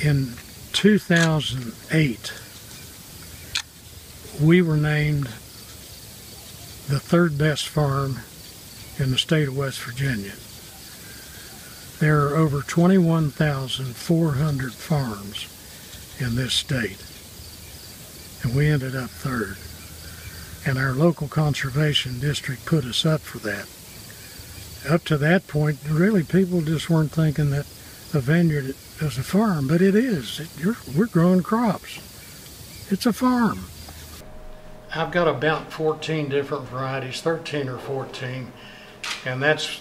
In 2008, we were named the third best farm in the state of West Virginia. There are over 21,400 farms in this state, and we ended up third. And our local conservation district put us up for that. Up to that point, really people just weren't thinking that a vineyard is a farm, but it is. We're growing crops. It's a farm. I've got about 14 different varieties, 13 or 14, and that's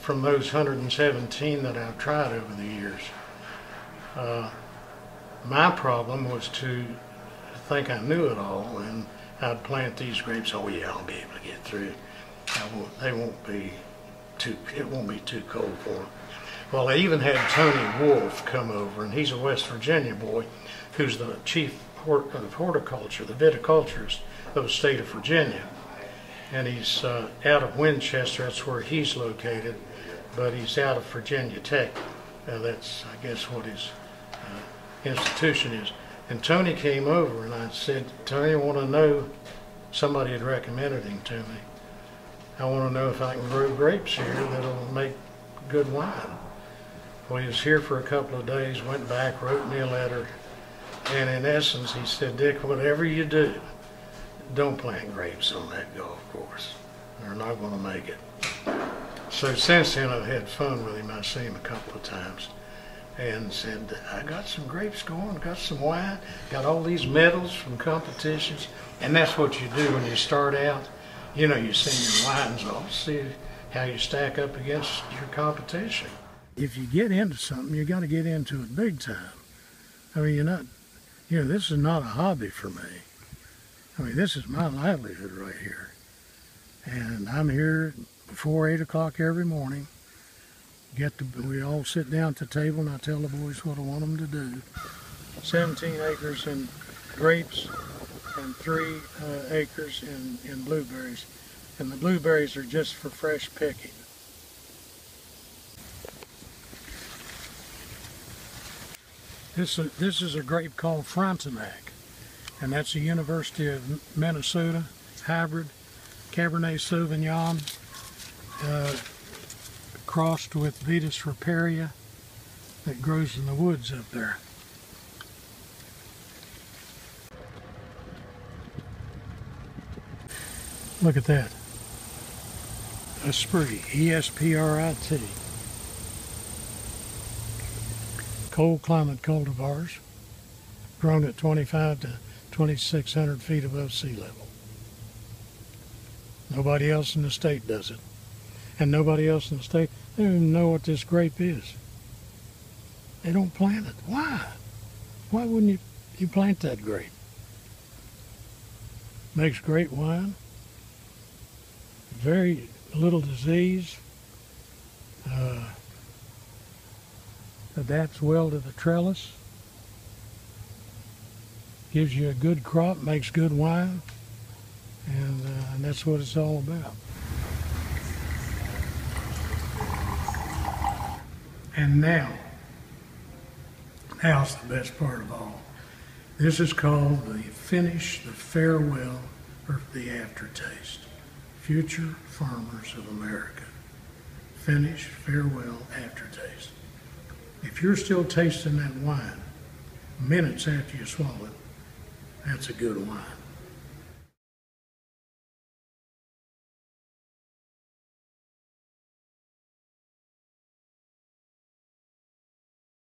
from those 117 that I've tried over the years. My problem was to think I knew it all, and I'd plant these grapes. Oh yeah, I'll be able to get through. It won't be too cold for them. Well, I even had Tony Wolf come over, and he's a West Virginia boy, who's the chief of horticulture, the viticulturist of the state of Virginia. And he's out of Winchester, that's where he's located, but he's out of Virginia Tech. That's, I guess, what his institution is. And Tony came over, and I said, Tony, I want to know, somebody had recommended him to me. I want to know if I can grow grapes here that'll make good wine. Well, he was here for a couple of days, went back, wrote me a letter, and in essence, he said, Dick, whatever you do, don't plant grapes on that golf course. They're not going to make it. So since then, I've had fun with him. I've seen him a couple of times and said, I got some grapes going, got some wine, got all these medals from competitions. And that's what you do when you start out. You know, you send your wines off, see how you stack up against your competition. If you get into something, you got to get into it big time. I mean, this is not a hobby for me. I mean, this is my livelihood right here. And I'm here before 8 o'clock every morning. We all sit down at the table, and I tell the boys what I want them to do. 17 acres in grapes and 3 acres in blueberries. And the blueberries are just for fresh picking. This is a grape called Frontenac, and that's a University of Minnesota hybrid Cabernet Sauvignon crossed with Vitis riparia that grows in the woods up there. Look at that. Esprit, E-S-P-R-I-T. Cold climate cultivars, grown at 25 to 2,600 feet above sea level. Nobody else in the state does it. And nobody else in the state, they don't even know what this grape is. They don't plant it. Why? Why wouldn't you plant that grape? Makes great wine. Very little disease. Adapts well to the trellis. Gives you a good crop, makes good wine. And that's what it's all about. And now's the best part of all. This is called the finish, the farewell, or the aftertaste. Future Farmers of America. Finish, farewell, aftertaste. If you're still tasting that wine minutes after you swallow it, that's a good wine.